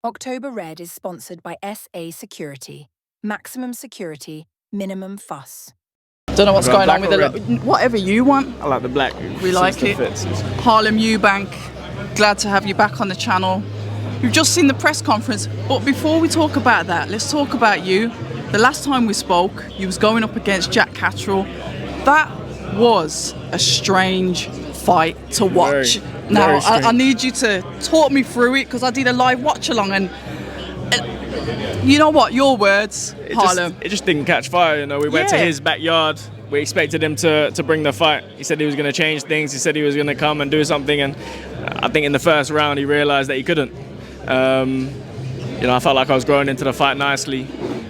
October Red is sponsored by SA Security. Maximum security, minimum fuss. Don't know what's going on with the whatever you want. I like the black. We like it. Harlem Eubank, glad to have you back on the channel. We've just seen the press conference, but before we talk about that, let's talk about you. The last time we spoke, you was going up against Jack Catterall. That was a strange fight to watch. Now, I need you to talk me through it because I did a live watch along and you know what, your words, Harlem. It just didn't catch fire, you know. We went to his backyard. We expected him to bring the fight. He said he was going to change things. He said he was going to come and do something. And I think in the first round he realized that he couldn't. You know, I felt like I was growing into the fight nicely.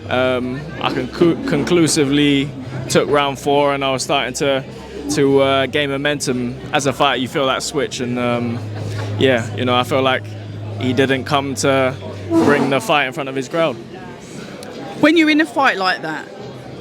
I conclusively took round 4 and I was starting to gain momentum. As a fighter, you feel that switch. And yeah, you know, I feel like he didn't come to bring the fight in front of his crowd. When you're in a fight like that,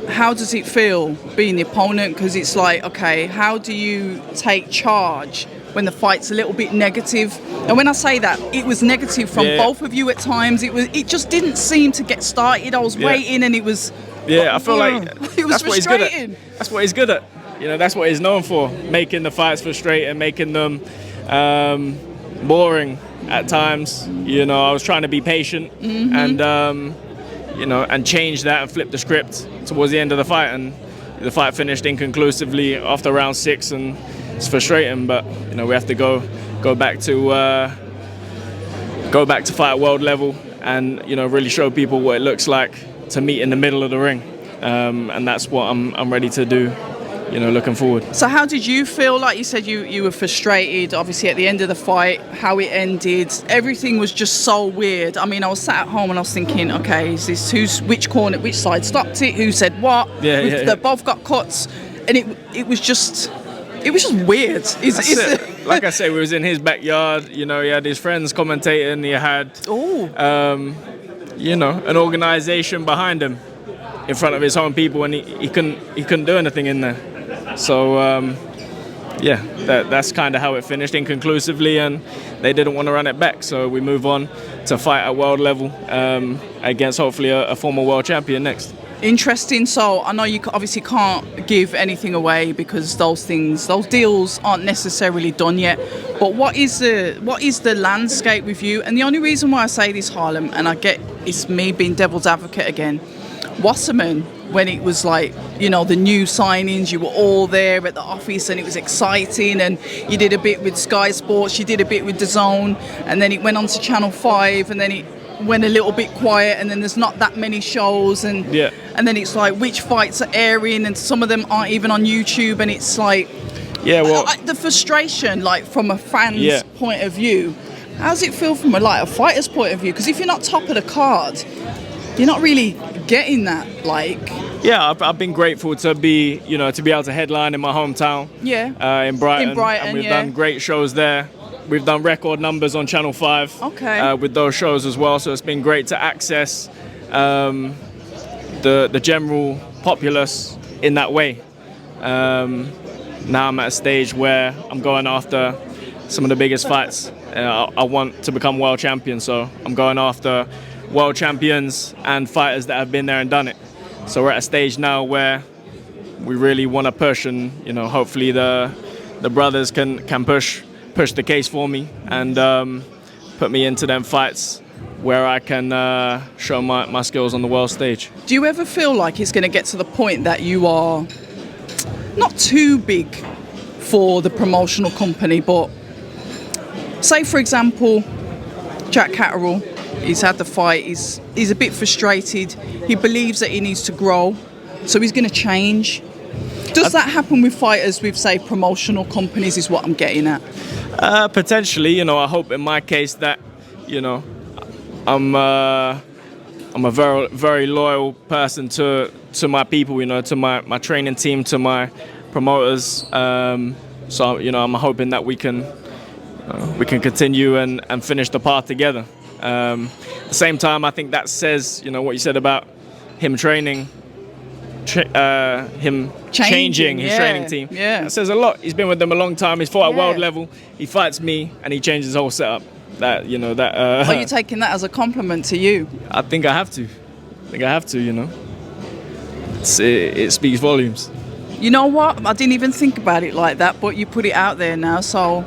how does it feel being the opponent? Because it's like, okay, how do you take charge when the fight's a little bit negative? And when I say that, it was negative from both of you at times. It just didn't seem to get started. I was waiting and it was... Yeah, I feel like it was frustrating. That's what he's good at. You know, that's what he's known for, making the fights frustrating, making them boring at times. You know, I was trying to be patient and you know, and change that and flip the script towards the end of the fight, and the fight finished inconclusively after round 6, and it's frustrating. But you know, we have to go back to fight at world level, and you know, really show people what it looks like to meet in the middle of the ring, and that's what I'm ready to do. You know, looking forward. So how did you feel? Like you said, you were frustrated, obviously, at the end of the fight, how it ended. Everything was just so weird. I mean, I was sat at home and I was thinking, okay, is this which corner, which side stopped it? Who said what? They both got cuts. And it was just weird. Like I say, we was in his backyard. You know, he had his friends commentating. He had, you know, an organization behind him in front of his own people, and he couldn't do anything in there. So yeah, that's kind of how it finished, inconclusively, and they didn't want to run it back. So we move on to fight at world level against hopefully a former world champion next. Interesting. So I know you obviously can't give anything away because those deals aren't necessarily done yet. But what is the landscape with you? And the only reason why I say this, Harlem, and I get it's me being devil's advocate again. Wasserman, when it was like, you know, the new signings, you were all there at the office and it was exciting, and you did a bit with Sky Sports, you did a bit with DAZN, and then it went on to Channel 5, and then it went a little bit quiet, and then there's not that many shows, and then it's like which fights are airing, and some of them aren't even on YouTube, and it's like, the frustration, like from a fan's point of view. How does it feel from a fighter's point of view? Because if you're not top of the card, you're not really getting that, like... Yeah, I've been grateful to be, you know, to be able to headline in my hometown. Yeah. In Brighton. And we've done great shows there. We've done record numbers on Channel 5. Okay. With those shows as well. So it's been great to access the general populace in that way. Now I'm at a stage where I'm going after some of the biggest fights. I want to become world champion, so I'm going after world champions and fighters that have been there and done it. So we're at a stage now where we really want to push, and you know, hopefully the brothers can push the case for me and put me into them fights where I can show my skills on the world stage. Do you ever feel like it's going to get to the point that you are not too big for the promotional company, but say for example Jack Catterall, he's had the fight, he's a bit frustrated, he believes that he needs to grow, so he's going to change. Does that happen with fighters with, say, promotional companies, is what I'm getting at? Potentially, you know, I hope in my case that, you know, I'm a very, very loyal person to my people, you know, to my training team, to my promoters. So, you know, I'm hoping that we can continue and finish the path together. At the same time, I think that says, you know, what you said about him training, him changing his training team. Yeah. That says a lot. He's been with them a long time. He's fought at world level. He fights me and he changes his whole setup. That Are you taking that as a compliment to you? I think I have to. It speaks volumes. You know what? I didn't even think about it like that, but you put it out there now. So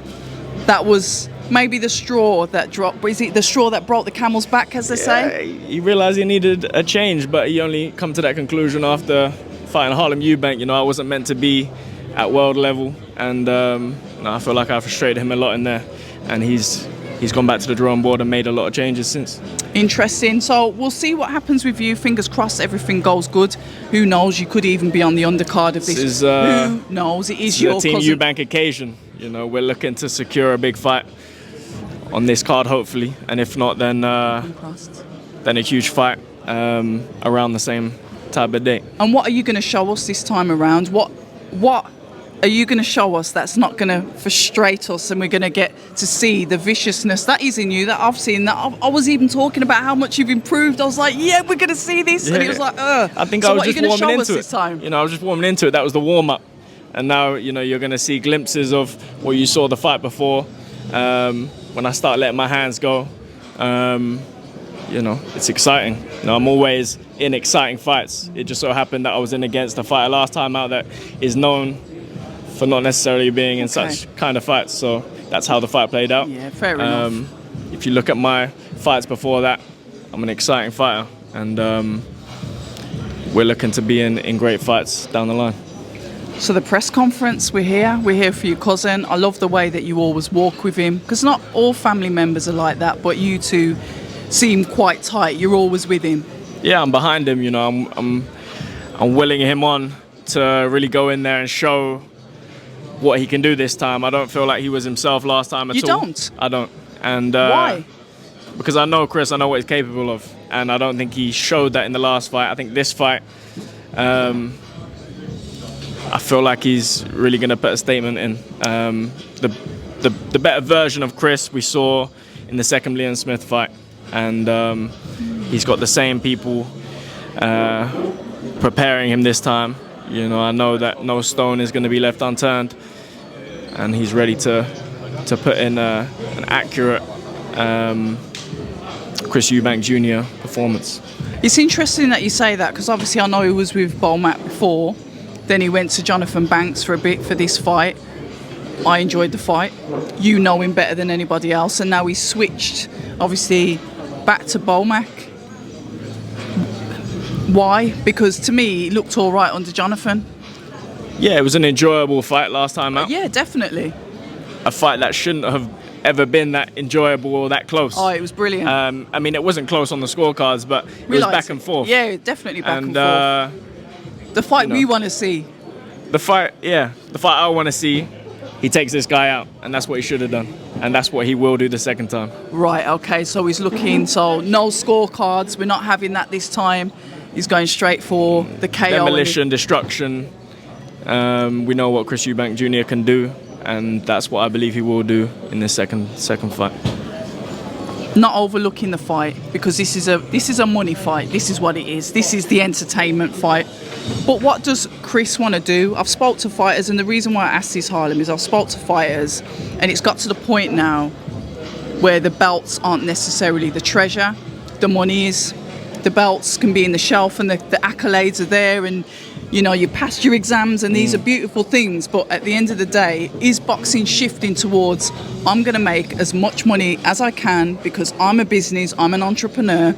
that was maybe the straw that dropped. Is it the straw that broke the camel's back, as they say? He realized he needed a change, but he only come to that conclusion after fighting Harlem Eubank. I wasn't meant to be at world level, and I feel like I frustrated him a lot in there, and he's gone back to the drawing board and made a lot of changes since. Interesting. So we'll see what happens with you. Fingers crossed everything goes good. Who knows? You could even be on the undercard of this. Who knows? It is your Team cousin. Eubank occasion. We're looking to secure a big fight on this card, hopefully, and if not, then a huge fight around the same type of date. And what are you going to show us this time around? What are you going to show us that's not going to frustrate us, and we're going to get to see the viciousness that is in you, that I've seen? That I was even talking about how much you've improved. I was like, yeah, we're going to see this. Yeah. And it was like, I think so I was just warming into it. This time? I was just warming into it. That was the warm-up. And now, you're going to see glimpses of what you saw the fight before. When I start letting my hands go, it's exciting. I'm always in exciting fights. It just so happened that I was in against a fighter last time out that is known for not necessarily being in such kind of fights. So that's how the fight played out. Yeah, fair enough. If you look at my fights before that, I'm an exciting fighter, and we're looking to be in great fights down the line. So the press conference, we're here for your cousin. I love the way that you always walk with him, because not all family members are like that, but you two seem quite tight. You're always with him. Yeah, I'm behind him. I'm willing him on to really go in there and show what he can do this time. I don't feel like he was himself last time at all. You don't? I don't. And why? Because I know Chris, I know what he's capable of, and I don't think he showed that in the last fight. I think this fight, I feel like he's really going to put a statement in. The better version of Chris we saw in the second Leon Smith fight, and he's got the same people preparing him this time. I know that no stone is going to be left unturned, and he's ready to put in an accurate Chris Eubank Jr. performance. It's interesting that you say that, because obviously I know he was with Bolmat before. Then he went to Jonathan Banks for a bit for this fight. I enjoyed the fight. You know him better than anybody else, and now he's switched, obviously, back to Bolmac. Why? Because to me, it looked all right under Jonathan. Yeah, it was an enjoyable fight last time out. Yeah, definitely. A fight that shouldn't have ever been that enjoyable or that close. Oh, it was brilliant. I mean, it wasn't close on the scorecards, but it was back and forth. Yeah, definitely back and forth. The fight we want to see. The fight I want to see, he takes this guy out, and that's what he should have done. And that's what he will do the second time. Right, okay, so he's looking, so no scorecards, we're not having that this time. He's going straight for the KO. Demolition, destruction. We know what Chris Eubank Jr. can do, and that's what I believe he will do in this second fight. Not overlooking the fight, because this is a money fight. This is what it is. This is the entertainment fight. But what does Chris want to do? I've spoke to fighters, and the reason why I asked this, Harlem, is I've spoke to fighters, and it's got to the point now where the belts aren't necessarily the treasure. The money is. The belts can be in the shelf, and the accolades are there, and you passed your exams, and these are beautiful things. But at the end of the day, is boxing shifting towards, I'm going to make as much money as I can because I'm a business, I'm an entrepreneur,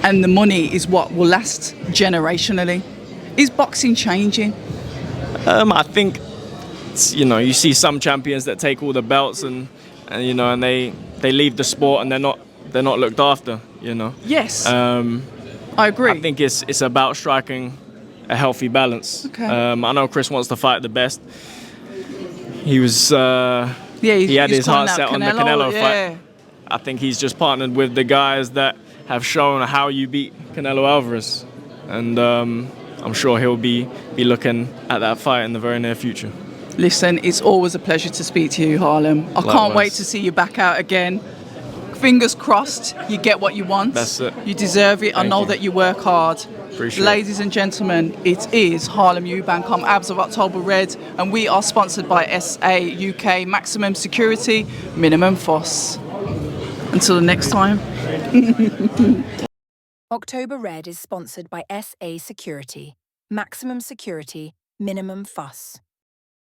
and the money is what will last generationally? Is boxing changing? I think you see some champions that take all the belts and they leave the sport, and they're not looked after. Yes. I agree. I think it's about striking a healthy balance. Okay. I know Chris wants to fight the best. He was he had his heart set on the Canelo fight. I think he's just partnered with the guys that have shown how you beat Canelo Alvarez, and I'm sure he'll be looking at that fight in the very near future. Listen, it's always a pleasure to speak to you, Harlem. I can't wait to see you back out again. Fingers crossed you get what you want. That's it. You deserve it. I know that you work hard. Appreciate Ladies and gentlemen, it is Harlem Eubank. I'm Abs of October Red, and we are sponsored by SA UK, Maximum Security, Minimum Fuss. Until the next time. October Red is sponsored by SA Security. Maximum security, minimum fuss.